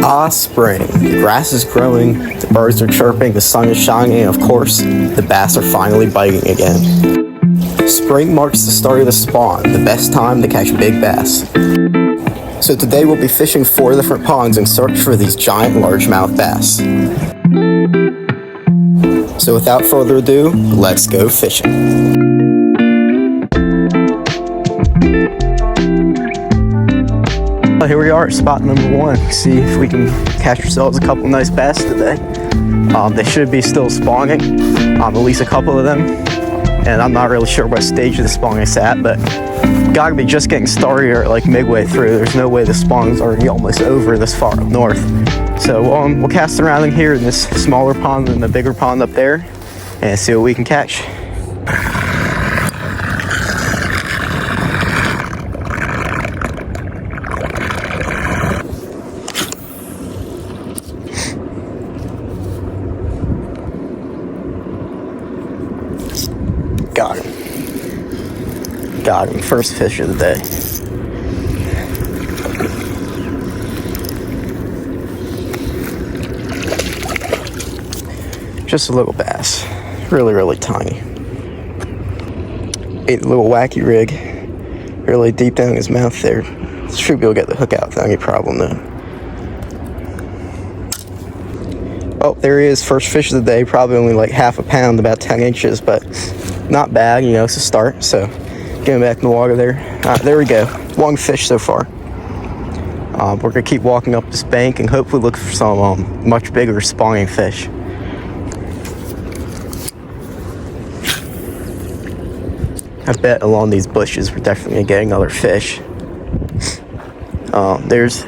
Ah, spring. The grass is growing, the birds are chirping, the sun is shining, and of course, the bass are finally biting again. Spring marks the start of the spawn, the best time to catch big bass. So today we'll be fishing 4 different ponds in search for these giant largemouth bass. So without further ado, let's go fishing. Here we are at spot number 1. See if we can catch ourselves a couple nice bass today. They should be still spawning, at least a couple of them. And I'm not really sure what stage of the spawn it's at, but gotta be just getting started or like midway through. There's no way the spawn's already almost over this far up north. So we'll cast around in here in this smaller pond and the bigger pond up there and see what we can catch. Got him. First fish of the day. Just a little bass. Really tiny. Ate a little wacky rig. Really deep down in his mouth there. Should be able to get the hook out without any problem though. Oh, there he is. First fish of the day. Probably only like half a pound, about 10 inches, but not bad, you know, it's a start. So getting back in the water there. There we go. 1 fish so far. We're gonna keep walking up this bank and hopefully look for some much bigger spawning fish. I bet along these bushes we're definitely getting other fish. There's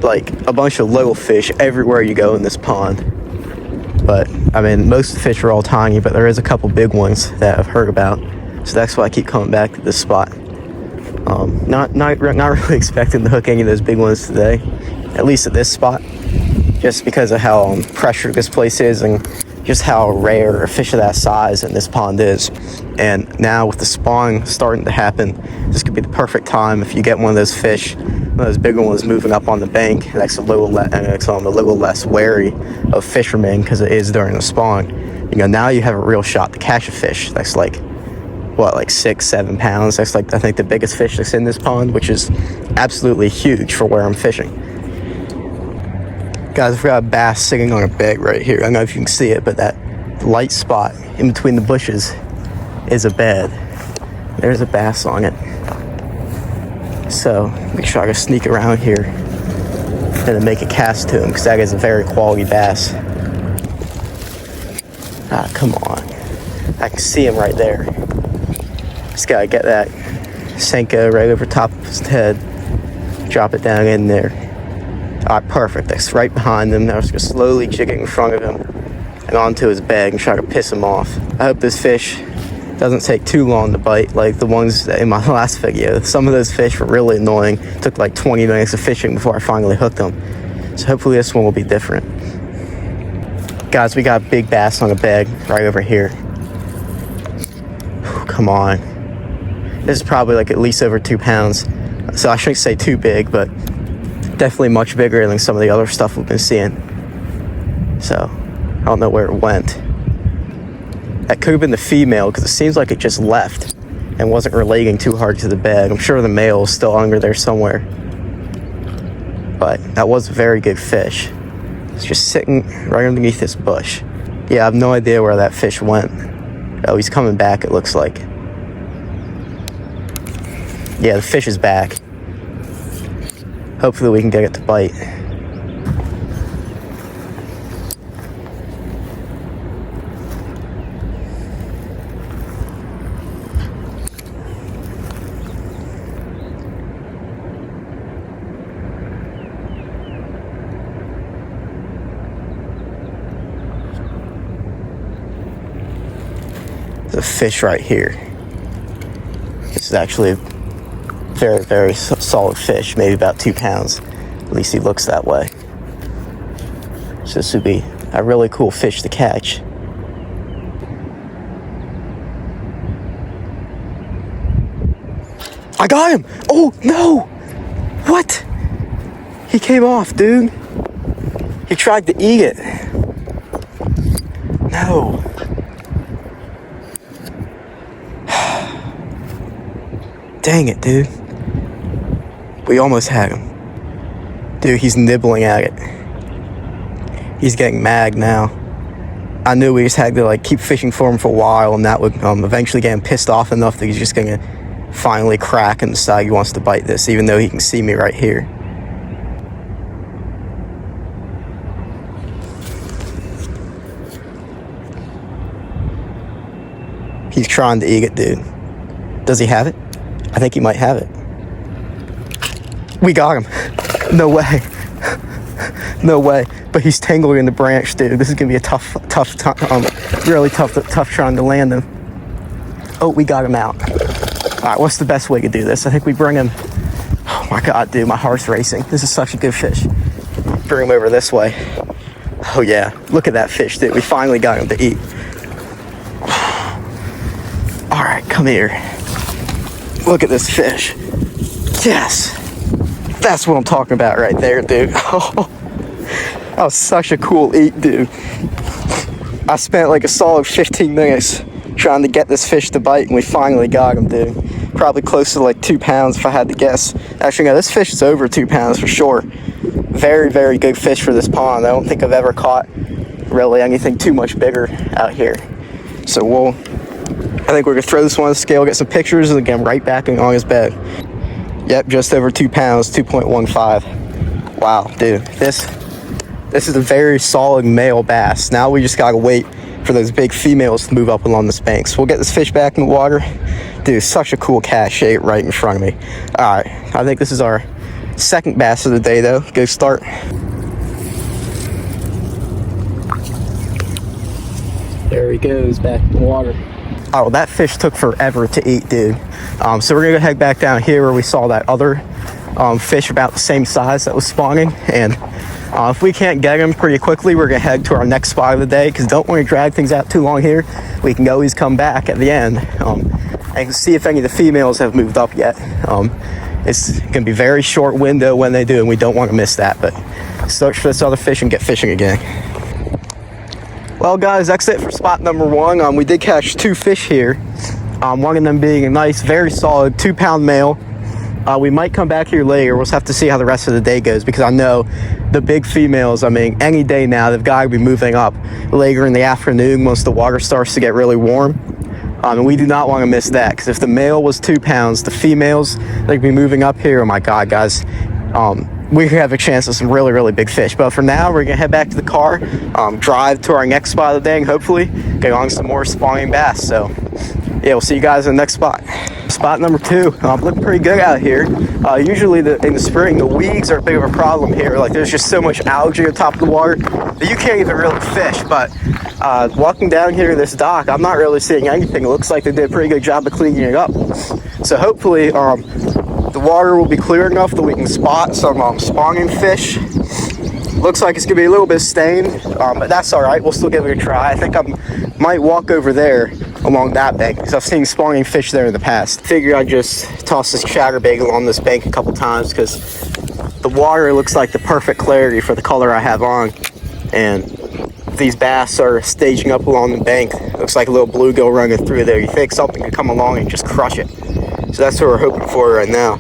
like a bunch of little fish everywhere you go in this pond. But I mean, most of the fish are all tiny, but there is a couple big ones that I've heard about. So that's why I keep coming back to this spot. Not really expecting to hook any of those big ones today, at least at this spot, just because of how pressured this place is and just how rare a fish of that size in this pond is. And now with the spawn starting to happen, this could be the perfect time if you get one of those fish, one of those bigger ones moving up on the bank. That's a little less wary of fishermen because it is during the spawn. You know, now you have a real shot to catch a fish that's like, what, like 6-7 pounds. That's like, I think, the biggest fish that's in this pond, which is absolutely huge for where I'm fishing. Guys, I've got a bass sitting on a bed right here. I don't know if you can see it, but that light spot in between the bushes is a bed. There's a bass on it. So make sure I can sneak around here and then make a cast to him, because that is a very quality bass. Ah, come on. I can see him right there. Just gotta get that Senko right over top of his head. Drop it down in there. Alright, perfect. That's right behind him. Now we're just slowly jigging in front of him and onto his bag and try to piss him off. I hope this fish doesn't take too long to bite like the ones in my last video. Some of those fish were really annoying. It took like 20 minutes of fishing before I finally hooked them. So hopefully this one will be different. Guys, we got a big bass on a bag right over here. Whew, come on. This is probably like at least over 2 pounds. So I shouldn't say too big, but definitely much bigger than some of the other stuff we've been seeing. So I don't know where it went. That could have been the female, because it seems like it just left and wasn't relating too hard to the bag. I'm sure the male is still under there somewhere. But that was a very good fish. It's just sitting right underneath this bush. Yeah, I have no idea where that fish went. Oh, he's coming back, it looks like. Yeah, the fish is back. Hopefully we can get it to bite. There's a fish right here. This is actually a very solid fish, maybe about 2 pounds. At least he looks that way. So this would be a really cool fish to catch. I got him! Oh, no! What? He came off, dude. He tried to eat it. No. Dang it, dude. We almost had him. Dude, he's nibbling at it. He's getting mad now. I knew we just had to like keep fishing for him for a while, and that would eventually get him pissed off enough that he's just gonna finally crack and decide he wants to bite this, even though he can see me right here. He's trying to eat it, dude. Does he have it? I think he might have it. We got him. No way. No way. But he's tangled in the branch, dude. This is gonna be a tough really tough trying to land him. Oh, we got him out. All right, what's the best way to do this? I think we bring him. Oh my God, dude, my heart's racing. This is such a good fish. Bring him over this way. Oh yeah, look at that fish, dude. We finally got him to eat. All right, come here. Look at this fish. Yes. That's what I'm talking about right there, dude. Oh, that was such a cool eat, dude. I spent like a solid 15 minutes trying to get this fish to bite, and we finally got him, dude. Probably close to like 2 pounds if I had to guess. Actually, no, this fish is over 2 pounds for sure. Very, very good fish for this pond. I don't think I've ever caught really anything too much bigger out here. So I think we're gonna throw this one on the scale, get some pictures, and get him right back on his bed. Yep, just over 2 pounds, 2.15. Wow, dude, this is a very solid male bass. Now we just gotta wait for those big females to move up along this bank. So we'll get this fish back in the water. Dude, such a cool catch right in front of me. All right, I think this is our second bass of the day, though. Good start. There he goes, back in the water. Oh, that fish took forever to eat, dude. So we're gonna head back down here where we saw that other fish about the same size that was spawning. And if we can't get him pretty quickly, we're gonna head to our next spot of the day, because don't want to drag things out too long here. We can always come back at the end and see if any of the females have moved up yet. It's gonna be a very short window when they do, and we don't want to miss that. But search for this other fish and get fishing again. Well, guys, that's it for spot number 1. We did catch 2 fish here. One of them being a nice, very solid 2-pound male. We might come back here later. We'll just have to see how the rest of the day goes, because I know the big females, I mean, any day now, they've got to be moving up later in the afternoon once the water starts to get really warm. And we do not want to miss that, because if the male was 2 pounds, the females, they'd be moving up here. Oh my God, guys. We could have a chance of some really, really big fish. But for now, we're gonna head back to the car, drive to our next spot of the day, and hopefully get on some more spawning bass. So yeah, we'll see you guys in the next spot. Spot number 2, looking pretty good out here. Usually in the spring, the weeds are a bit of a problem here. Like, there's just so much algae on top of the water that you can't even really fish. But walking down here to this dock, I'm not really seeing anything. It looks like they did a pretty good job of cleaning it up. So hopefully the water will be clear enough that we can spot some spawning fish. Looks like it's gonna be a little bit stained, but that's all right. We'll still give it a try. I think I might walk over there along that bank, because I've seen spawning fish there in the past. Figured I'd just toss this ChatterBait along this bank a couple times, because the water looks like the perfect clarity for the color I have on, and these bass are staging up along the bank. Looks like a little bluegill running through there. You think something could come along and just crush it. So that's what we're hoping for right now.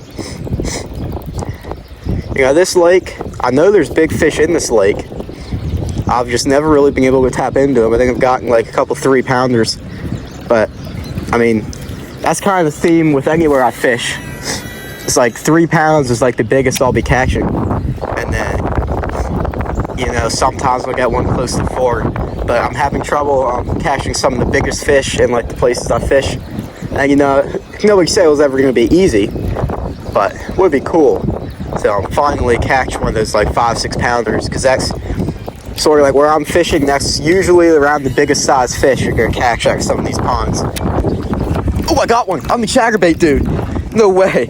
You know, this lake, I know there's big fish in this lake. I've just never really been able to tap into them. I think I've gotten like a couple 3-pounders. But, I mean, that's kind of the theme with anywhere I fish. It's like 3 pounds is like the biggest I'll be catching. And then, you know, sometimes I'll get one close to 4. But I'm having trouble catching some of the biggest fish in like the places I fish. And, you know, nobody said it was ever going to be easy, but it would be cool to finally catch one of those like 5-6 pounders, because that's sort of like where I'm fishing. That's usually around the biggest size fish you're going to catch at some of these ponds. Oh, I got one. I'm the ChatterBait dude. No way.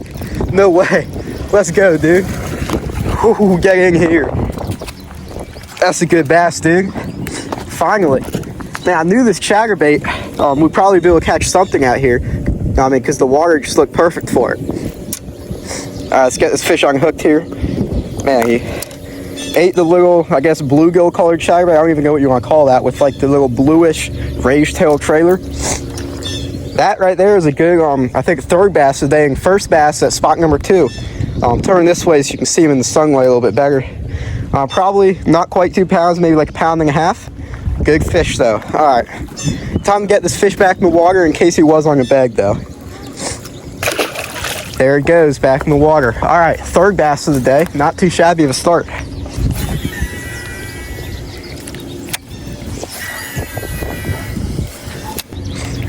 No way. Let's go, dude. Ooh, get in here. That's a good bass, dude. Finally. Man, I knew this ChatterBait would probably be able to catch something out here. I mean, because the water just looked perfect for it. Let's get this fish unhooked here. Man, he Ate the little, I guess, bluegill colored chatterbait. I don't even know what you want to call that, with like the little bluish raised tail trailer. That right there is a good, I think, third bass today, and first bass at spot number 2. Turn this way so you can see him in the sunlight a little bit better. Probably not quite 2 pounds, maybe like 1.5 pounds. Good fish though. All right, time to get this fish back in the water in case he was on a bag though. There it goes, back in the water. All right, third bass of the day. Not too shabby of a start.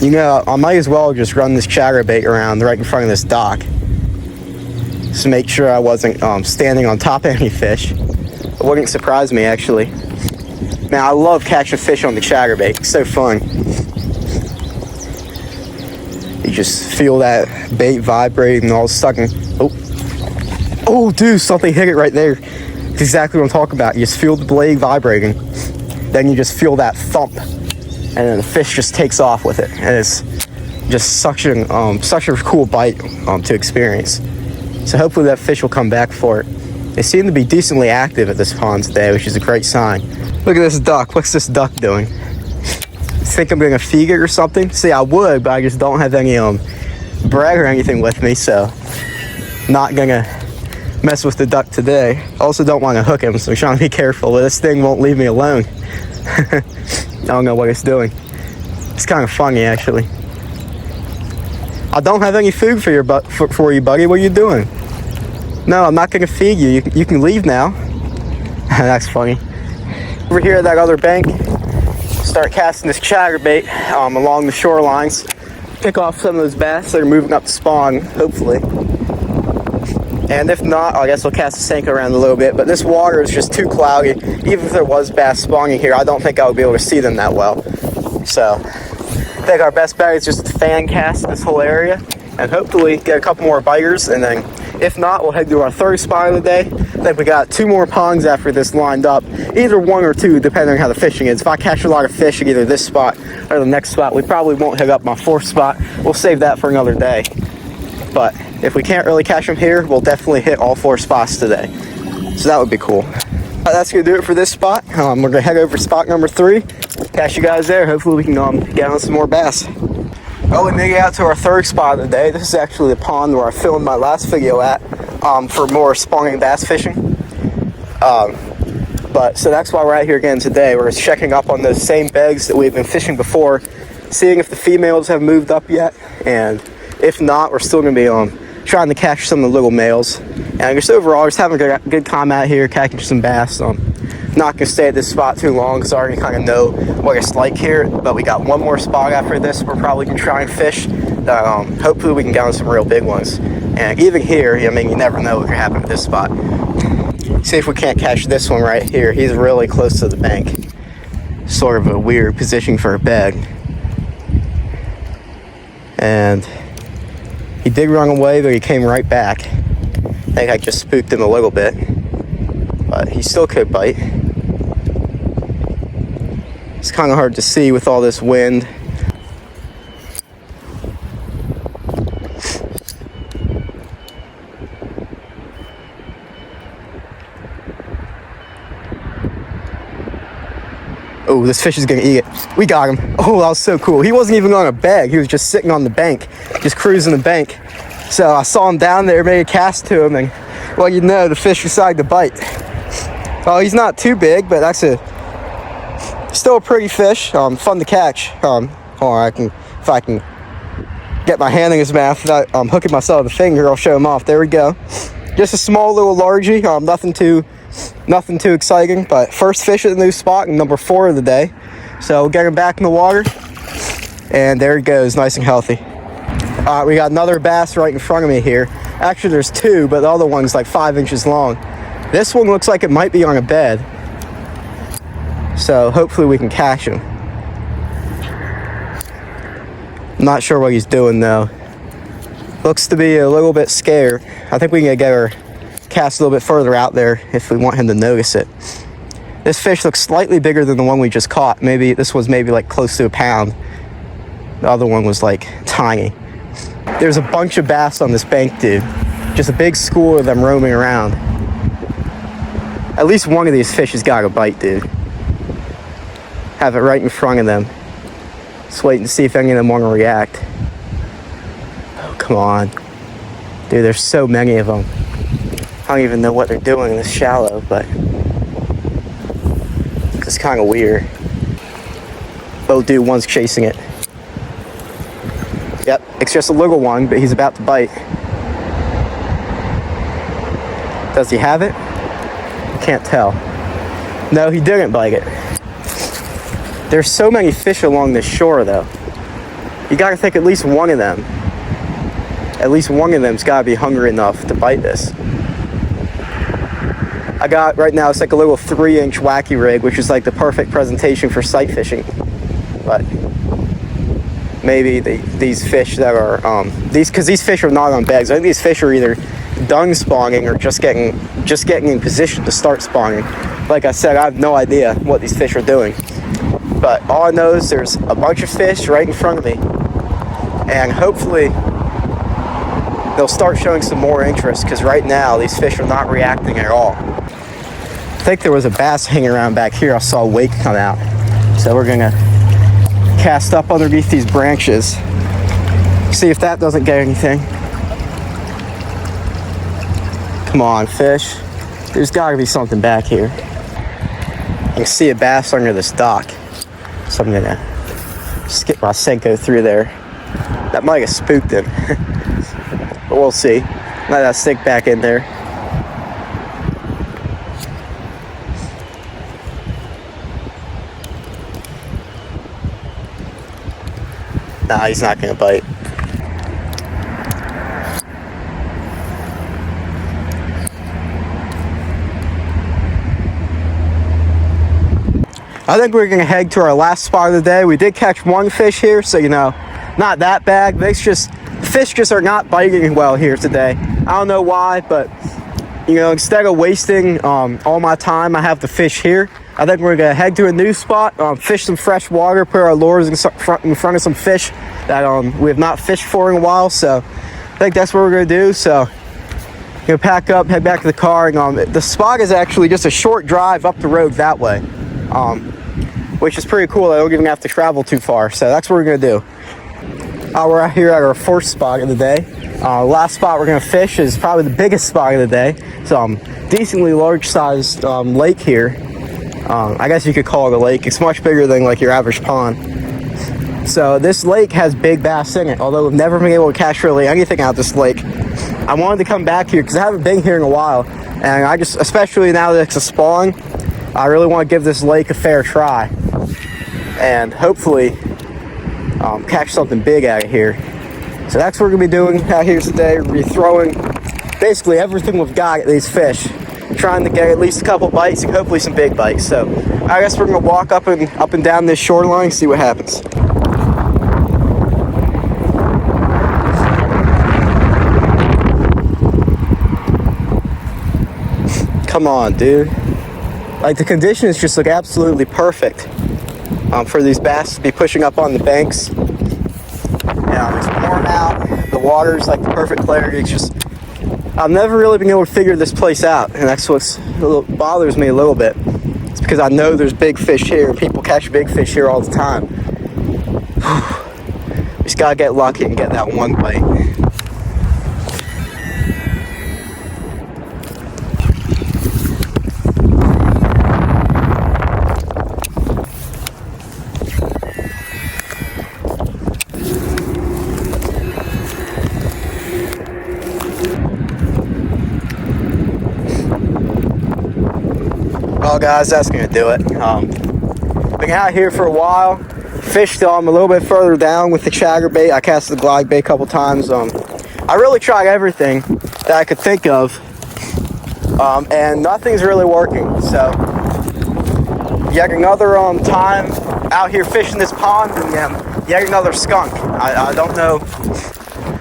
You know, I might as well just run this chatterbait around right in front of this dock, just to make sure I wasn't standing on top of any fish. It wouldn't surprise me, actually. Man, I love catching fish on the chatterbait. It's so fun. You just feel that bait vibrating and all sucking. Oh, dude, something hit it right there. It's exactly what I'm talking about. You just feel the blade vibrating. Then you just feel that thump. And then the fish just takes off with it. And it's just such a cool bite to experience. So hopefully that fish will come back for it. They seem to be decently active at this pond today, which is a great sign. Look at this duck. What's this duck doing? Think I'm gonna feed it or something? See, I would, but I just don't have any bread or anything with me, so not gonna mess with the duck today. Also don't want to hook him, so I'm trying to be careful. This thing won't leave me alone. I don't know what it's doing. It's kind of funny, actually. I don't have any food for you, buddy. What are you doing? No, I'm not gonna feed you. You can leave now. That's funny. Over here at that other bank, start casting this chatterbait along the shorelines. Pick off some of those bass that are moving up to spawn, hopefully. And if not, I guess I'll cast the Senko around a little bit. But this water is just too cloudy. Even if there was bass spawning here, I don't think I would be able to see them that well. So I think our best bet is just to fan cast this whole area and hopefully get a couple more biters. And then if not, we'll head to our third spot of the day. I think we got 2 more ponds after this lined up. Either 1 or 2, depending on how the fishing is. If I catch a lot of fish at either this spot or the next spot, we probably won't hit up my 4th spot. We'll save that for another day. But if we can't really catch them here, we'll definitely hit all 4 spots today. So that would be cool. That's going to do it for this spot. We're going to head over to spot number 3. Catch you guys there. Hopefully we can get on some more bass. Well, we made it out to our 3rd spot of the day. This is actually the pond where I filmed my last video at for more spawning bass fishing. So that's why we're out here again today. We're checking up on those same bags that we've been fishing before, seeing if the females have moved up yet, and if not, we're still going to be trying to catch some of the little males. And just overall, just having a good time out here, catching some bass. Not going to stay at this spot too long because I already kind of know what it's like here. But we got 1 more spot after this we're probably going to try and fish. Hopefully we can get on some real big ones. And even here, I mean, you never know what could happen at this spot. See if we can't catch this one right here. He's really close to the bank. Sort of a weird position for a bag. And he did run away, but he came right back. I think I just spooked him a little bit. But he still could bite. It's kind of hard to see with all this wind. Oh, this fish is gonna eat it. We got him. Oh, that was so cool. He wasn't even on a bag. He was just sitting on the bank, just cruising the bank. So I saw him down there, made a cast to him, and well, you know, the fish decided to bite. Oh, he's not too big, but that's still a pretty fish. Fun to catch. Hold on, if I can get my hand in his mouth without hooking myself in the finger, I'll show him off. There we go. Just a small little largie. Nothing too exciting, but first fish at the new spot and number 4 of the day. So we'll get him back in the water, and there he goes, nice and healthy. We got another bass right in front of me here. Actually, there's 2, but the other one's like 5 inches long. This one looks like it might be on a bed, so hopefully we can catch him. Not sure what he's doing though. Looks to be a little bit scared. I think we can get our cast a little bit further out there if we want him to notice it. This fish looks slightly bigger than the one we just caught. Maybe this was like close to a pound. The other one was like tiny. There's a bunch of bass on this bank, dude. Just a big school of them roaming around. At least one of these fish has got a bite, dude. Have it right in front of them. Just waiting to see if any of them want to react. Oh, come on. Dude, there's so many of them. I don't even know what they're doing in this shallow, but it's kind of weird. Oh, dude, one's chasing it. Yep, it's just a little one, but he's about to bite. Does he have it? Can't tell. No, he didn't bite it. There's so many fish along this shore, though. You gotta think at least one of them. At least one of them's gotta be hungry enough to bite this. I got, right now, it's like a little 3-inch wacky rig, which is like the perfect presentation for sight fishing. But maybe these fish that are, because these fish are not on bags. I think these fish are either done spawning or just getting in position to start spawning. Like I said, I have no idea what these fish are doing. But all I know is there's a bunch of fish right in front of me. And hopefully they'll start showing some more interest, because right now these fish are not reacting at all. I think there was a bass hanging around back here. I saw a wake come out. So we're gonna cast up underneath these branches. See if that doesn't get anything. Come on, fish. There's gotta be something back here. I can see a bass under this dock. So I'm gonna skip my Senko through there. That might have spooked him. But we'll see. Let that stick back in there. Nah, he's not gonna bite. I think we're gonna head to our last spot of the day. We did catch one fish here, so you know, not that bad. The fish just are not biting well here today. I don't know why, but you know, instead of wasting all my time, I have the fish here. I think we're gonna head to a new spot, fish some fresh water, put our lures in front of some fish that we have not fished for in a while. So I think that's what we're gonna do. So gonna pack up, head back to the car, and the spot is actually just a short drive up the road that way, which is pretty cool. I don't even have to travel too far. So that's what we're gonna do. We're out here at our fourth spot of the day. Last spot we're gonna fish is probably the biggest spot of the day. It's decently large sized lake here. I guess you could call it a lake. It's much bigger than like your average pond. So this lake has big bass in it, although we've never been able to catch really anything out of this lake. I wanted to come back here because I haven't been here in a while, and I just, especially now that it's a spawn, I really want to give this lake a fair try and hopefully catch something big out of here. So that's what we're gonna be doing out here today. We're gonna be throwing basically everything we've got at these fish, trying to get at least a couple bites and hopefully some big bites. So I guess we're gonna walk up and down this shoreline, see what happens. Come on, dude. Like, the conditions just look absolutely perfect for these bass to be pushing up on the banks. It's warm out. The water's like the perfect clarity. It's just, I've never really been able to figure this place out, and that's what bothers me a little bit. It's because I know there's big fish here, and people catch big fish here all the time. Just gotta get lucky and get that one bite. Well, guys, that's gonna do it. Been out here for a while. Fished a little bit further down with the ChatterBait. I cast the glide bait a couple times. I really tried everything that I could think of, and nothing's really working. So yet another time out here fishing this pond, and yet another skunk. I don't know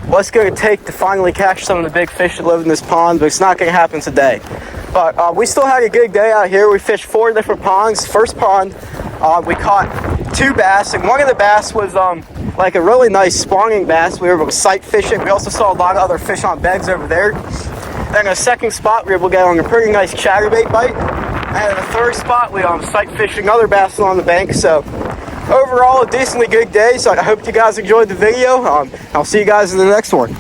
what's going to take to finally catch some of the big fish that live in this pond, but it's not going to happen today. But we still had a good day out here. We fished 4 different ponds. First pond, we caught 2 bass, and one of the bass was like a really nice spawning bass. We were able to sight fish it. We also saw a lot of other fish on beds over there. Then a second spot, we were able to get on a pretty nice ChatterBait bite. And the third spot, we sight fishing other bass on the bank. So overall, a decently good day. So I hope you guys enjoyed the video. I'll see you guys in the next one.